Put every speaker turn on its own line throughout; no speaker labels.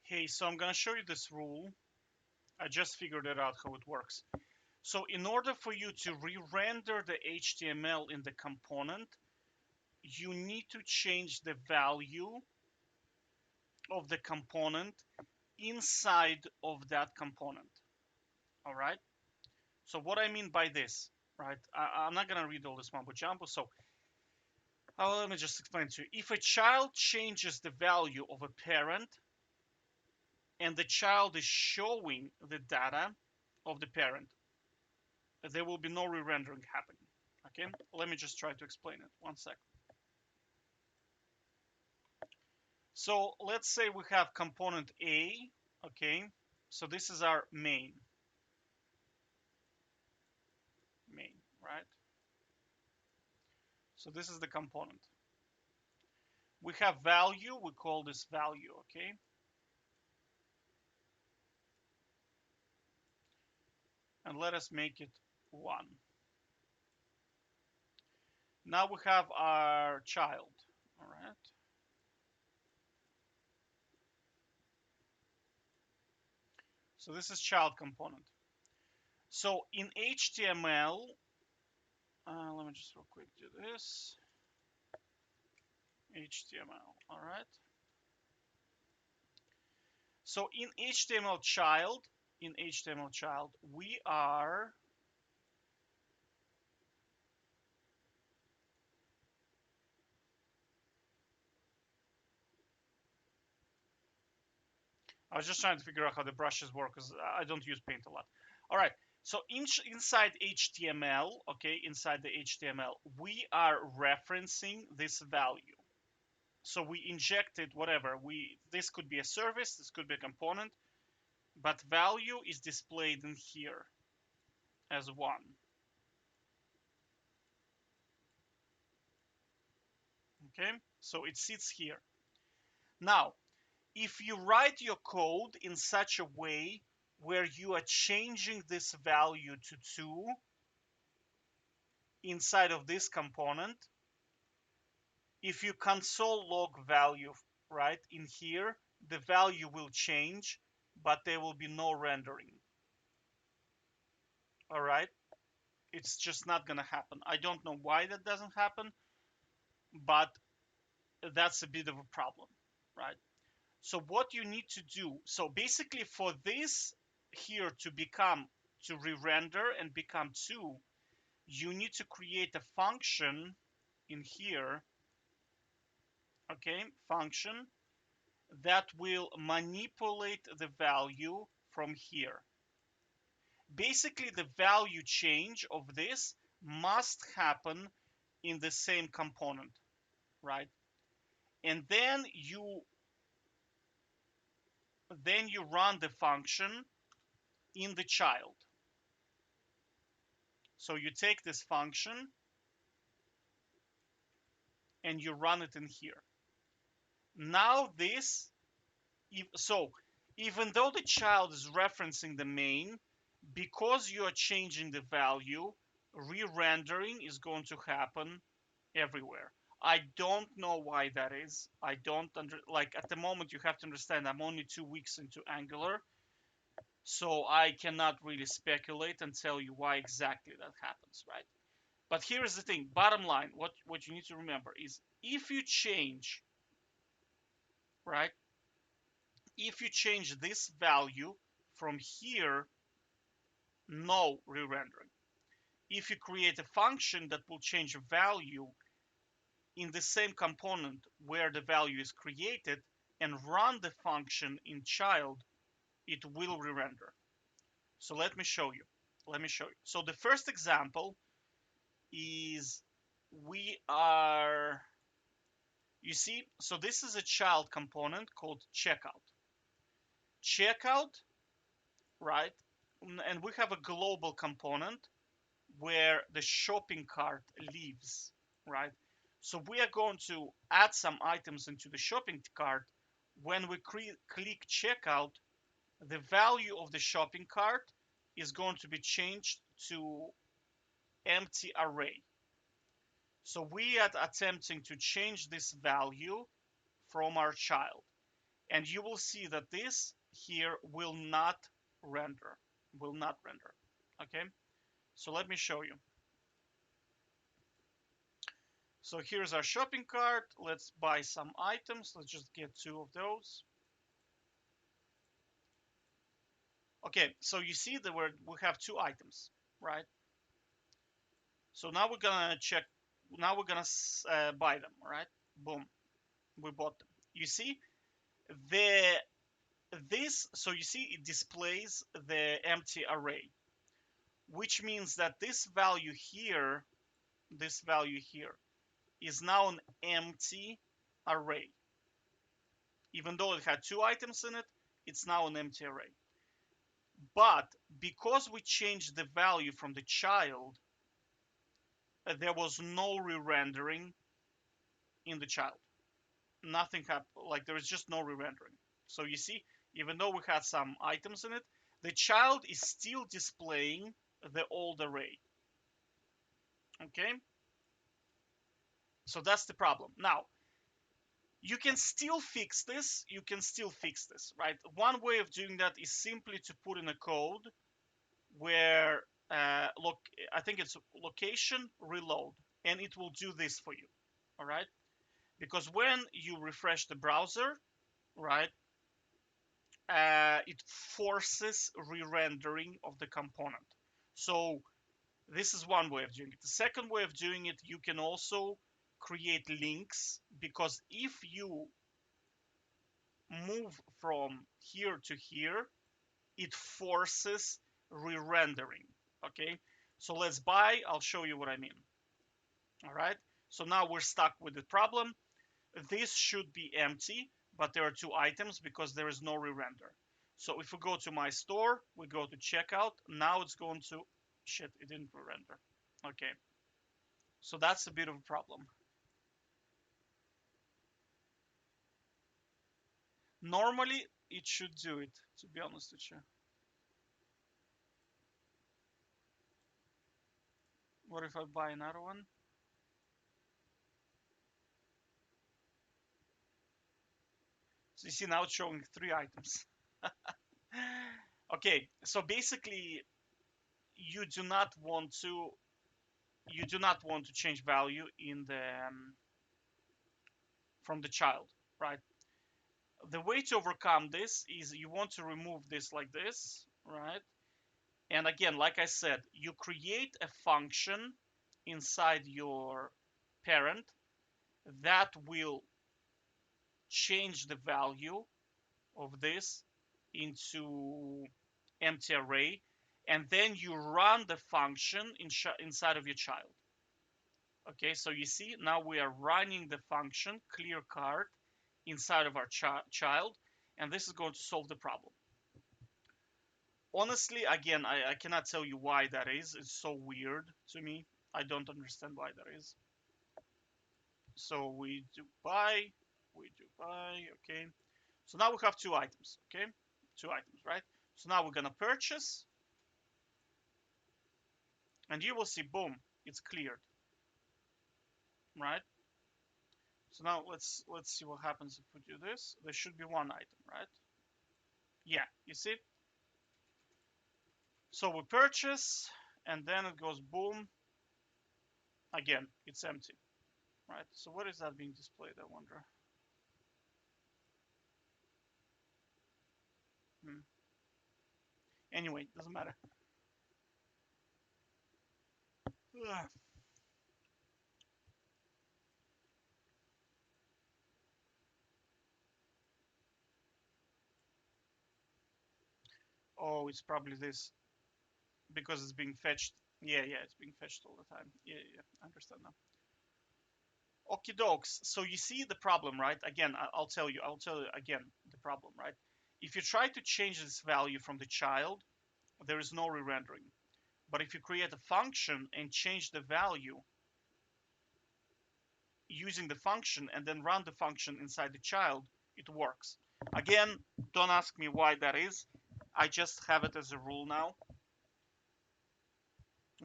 Hey, so I'm gonna show you this rule. I just figured it out how it works. So in order for you to re-render the HTML in the component, you need to change the value of the component inside of that component. All right. So what I mean by this, right? I'm not gonna read all this mumbo jumbo. So let me just explain to you. If a child changes the value of a parent and the child is showing the data of the parent, there will be no re-rendering happening. Okay, let me just try to explain it. One sec. So let's say we have component A. Okay, so this is our main, right? So this is the component. We have value. We call this value. Okay, and let us make it 1. Now we have our child. All right. So this is child component. So in HTML, let me just real quick do this. HTML. All right. So in HTML child, we are I was just trying to figure out how the brushes work because I don't use paint a lot. All right. So inside HTML, okay, inside the HTML, we are referencing this value. So we injected whatever. This could be a service, this could be a component, but value is displayed in here as 1. Okay? So it sits here. Now, if you write your code in such a way where you are changing this value to 2 inside of this component, if you console log value right in here, the value will change, but there will be no rendering. All right, it's just not gonna happen. I don't know why that doesn't happen, but that's a bit of a problem, right? So what you need to do, so basically for this here to re-render and become 2, you need to create a function in here, okay, function that will manipulate the value from here. Basically, the value change of this must happen in the same component, right? And then you run the function in the child. So you take this function and you run it in here. Now so even though the child is referencing the main, because you are changing the value, re-rendering is going to happen everywhere. I don't know why that is. I don't like at the moment you have to understand I'm only 2 weeks into Angular, so I cannot really speculate and tell you why exactly that happens, right? But here is the thing, bottom line, what you need to remember is if you change, right? If you change this value from here, no re-rendering. If you create a function that will change a value in the same component where the value is created and run the function in child, it will re-render. So let me show you. So the first example is we are, you see, so this is a child component called checkout. Checkout, right? And we have a global component where the shopping cart lives, right? So we are going to add some items into the shopping cart. When we click checkout, the value of the shopping cart is going to be changed to empty array. So we are attempting to change this value from our child. And you will see that this here will not render, will not render. Okay, so let me show you. So here's our shopping cart. Let's buy some items. Let's just get 2 of those. Okay, so you see that we have 2 items, right? So now we're gonna check. Now we're gonna buy them, right? Boom, we bought them. You see the this. So you see it displays the empty array, which means that this value here, is now an empty array. Even though it had 2 items in it, it's now an empty array. But because we changed the value from the child, there was no re-rendering in the child. Nothing happened. Like there is just no re-rendering. So you see, even though we had some items in it, the child is still displaying the old array. Okay, so that's the problem. Now you can still fix this. You can still fix this, right? One way of doing that is simply to put in a code where look, I think it's location reload, and it will do this for you. All right, because when you refresh the browser, right, it forces re-rendering of the component. So this is one way of doing it. The second way of doing it, you can also create links, because if you move from here to here, it forces re-rendering. Okay, so let's buy. I'll show you what I mean. All right, so now we're stuck with the problem. This should be empty, but there are 2 items because there is no re-render. So if we go to my store, we go to checkout, now it's going to, shit, it didn't re-render. Okay, so that's a bit of a problem. Normally it should do it, to be honest with you. What if I buy another one? So you see, now it's showing 3 items. Okay, so basically you do not want to change value in the from the child, right? The way to overcome this is you want to remove this like this, right? And again, like I said, you create a function inside your parent that will change the value of this into empty array, and then you run the function inside of your child. Okay, so you see, now we are running the function clear cart inside of our child, and this is going to solve the problem. Honestly, again, I cannot tell you why that is. It's so weird to me. I don't understand why that is. So we do buy, okay. So now we have 2 items, okay? 2 items, right? So now we're gonna purchase, and you will see, boom, it's cleared, right? So now let's see what happens if we do this. There should be 1 item, right? Yeah, you see? So we purchase, and then it goes boom. Again, it's empty, right? So what is that being displayed, I wonder? Hmm. Anyway, doesn't matter. Ugh. Oh, it's probably this, because it's being fetched. Yeah, it's being fetched all the time. Yeah, I understand now. Okie dokes. So you see the problem, right? Again, I'll tell you. I'll tell you again the problem, right? If you try to change this value from the child, there is no re-rendering. But if you create a function and change the value using the function and then run the function inside the child, it works. Again, don't ask me why that is. I just have it as a rule now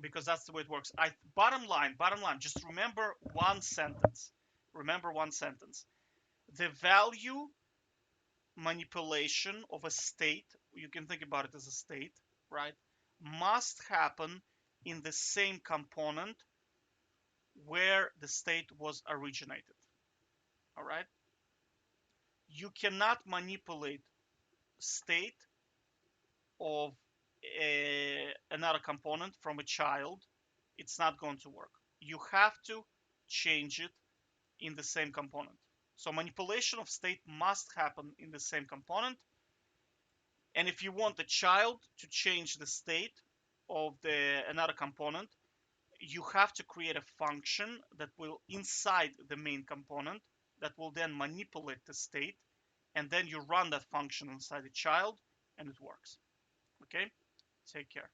because that's the way it works. Bottom line, just remember one sentence. Remember one sentence. The value manipulation of a state, you can think about it as a state, right, must happen in the same component where the state was originated. All right. You cannot manipulate state of another component from a child. It's not going to work. You have to change it in the same component. So manipulation of state must happen in the same component. And if you want the child to change the state of the another component, you have to create a function that will inside the main component that will then manipulate the state, and then you run that function inside the child and it works. Okay, take care.